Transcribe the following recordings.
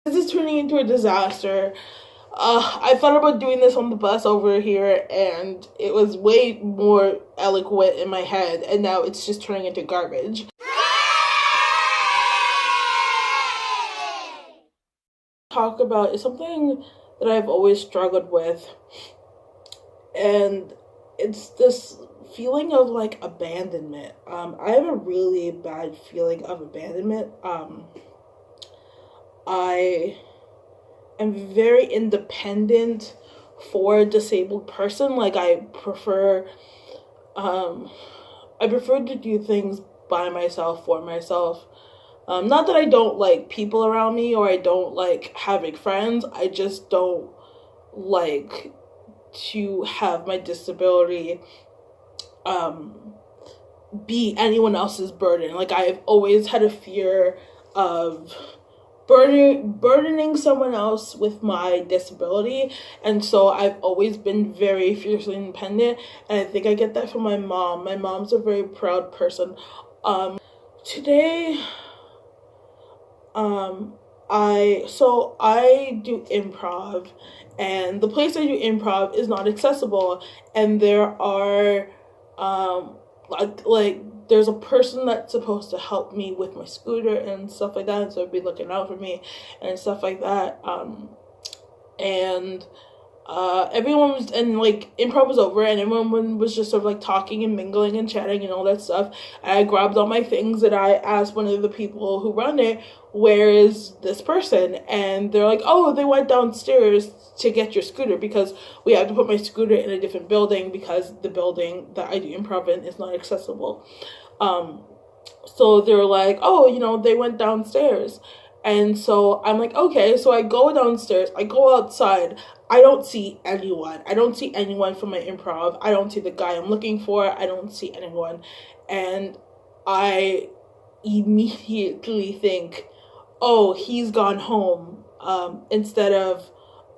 This is turning into a disaster. I thought about doing this on the bus over here, and it was way more eloquent in my head, and now it's just turning into garbage. Talk about is something that I've always struggled with, and it's this feeling of like abandonment. I have a really bad feeling of abandonment. I am very independent for a disabled person. Like I prefer to do things by myself, for myself. Not that I don't like people around me or I don't like having friends. I just don't like to have my disability be anyone else's burden. Like I've always had a fear of burdening someone else with my disability, and so I've always been very fiercely independent, and I think I get that from my mom. My mom's a very proud person. Today I do improv, and the place I do improv is not accessible, and there are like there's a person that's supposed to help me with my scooter and stuff like that, and so be looking out for me and stuff like that. And everyone was, and like improv was over, and everyone was just sort of like talking and mingling and chatting and all that stuff. And I grabbed all my things and I asked one of the people who run it, where is this person? And they're like, oh, they went downstairs to get your scooter because we have to put my scooter in a different building because the building that I do improv in is not accessible. So they're like, oh, they went downstairs. And so I'm like, okay. So I go downstairs, I go outside, I don't see anyone. I don't see anyone from my improv. I don't see the guy I'm looking for. I don't see anyone. And I immediately think, oh, he's gone home, instead of,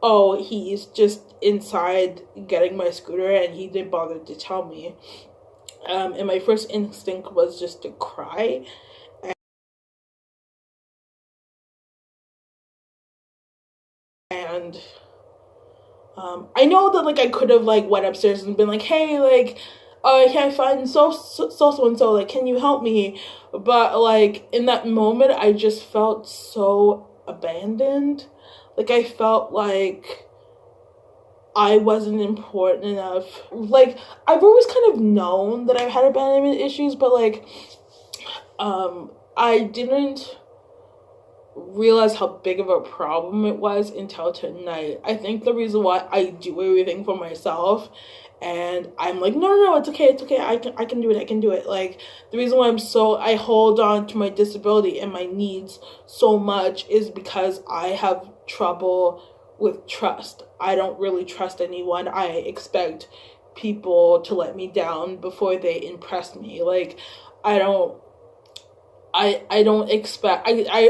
oh, he's just inside getting my scooter and he didn't bother to tell me. And my first instinct was just to cry. And I know that like I could have like went upstairs and been like, hey, like can I find so and so, like, can you help me? But like in that moment I just felt so abandoned. Like I felt like I wasn't important enough. Like I've always kind of known that I've had abandonment issues, but like I didn't realize how big of a problem it was until tonight. I think the reason why I do everything for myself and I'm like, no, it's okay, I can do it. Like the reason why I hold on to my disability and my needs so much is because I have trouble with trust. I don't really trust anyone. I expect people to let me down before they impress me. Like I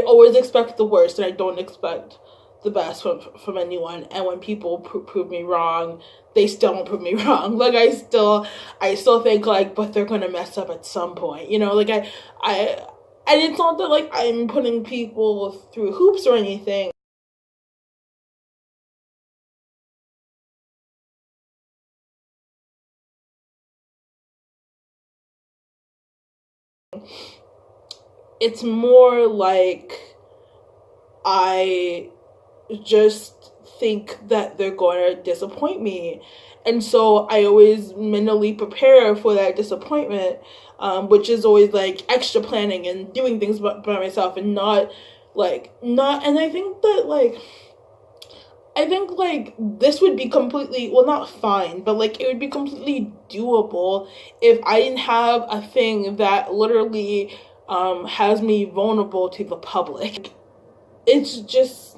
always expect the worst, and I don't expect the best from anyone. And when people prove me wrong, they still don't prove me wrong. Like I still think like, but they're gonna mess up at some point, like and it's not that like I'm putting people through hoops or anything. It's more like I just think that they're going to disappoint me. And so I always mentally prepare for that disappointment, which is always like extra planning and doing things by myself and and I think that this would be completely, well, not fine, but like it would be completely doable if I didn't have a thing that literally has me vulnerable to the public. It's just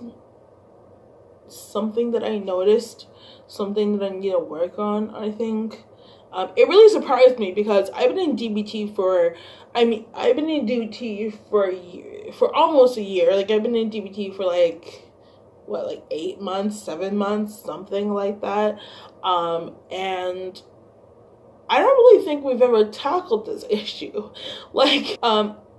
something that I noticed, something that I need to work on, I think. It really surprised me because I've been in DBT for a year, for almost a year. Like I've been in DBT for 8 months, 7 months, something like that. And I don't really think we've ever tackled this issue.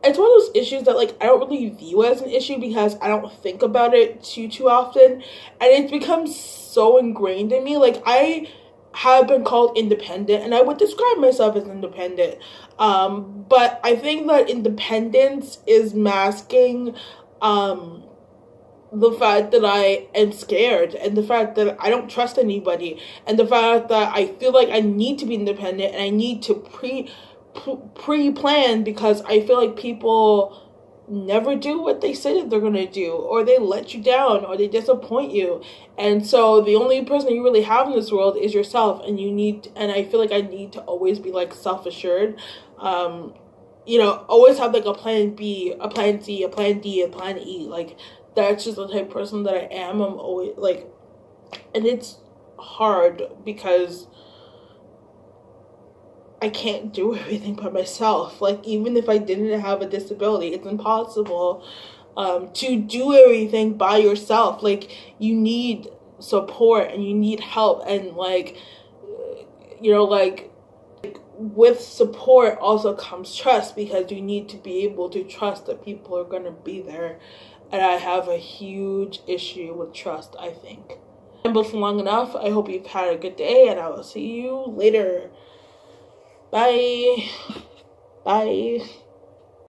it's one of those issues that, like, I don't really view as an issue because I don't think about it too often, and it's become so ingrained in me. Like, I have been called independent, and I would describe myself as independent, but I think that independence is masking, the fact that I am scared, and the fact that I don't trust anybody, and the fact that I feel like I need to be independent, and I need to pre-plan, because I feel like people never do what they say that they're gonna do, or they let you down, or they disappoint you. And so the only person you really have in this world is yourself, and I feel like I need to always be, like, self-assured. Always have, like, a plan B, a plan C, a plan D, a plan E. Like, that's just the type of person that I am. I'm always, like, and it's hard because I can't do everything by myself. Like, even if I didn't have a disability, it's impossible to do everything by yourself. Like, you need support, and you need help, and, like, with support also comes trust, because you need to be able to trust that people are going to be there. And I have a huge issue with trust, I think. I've been for long enough. I hope you've had a good day, and I will see you later. Bye. Bye.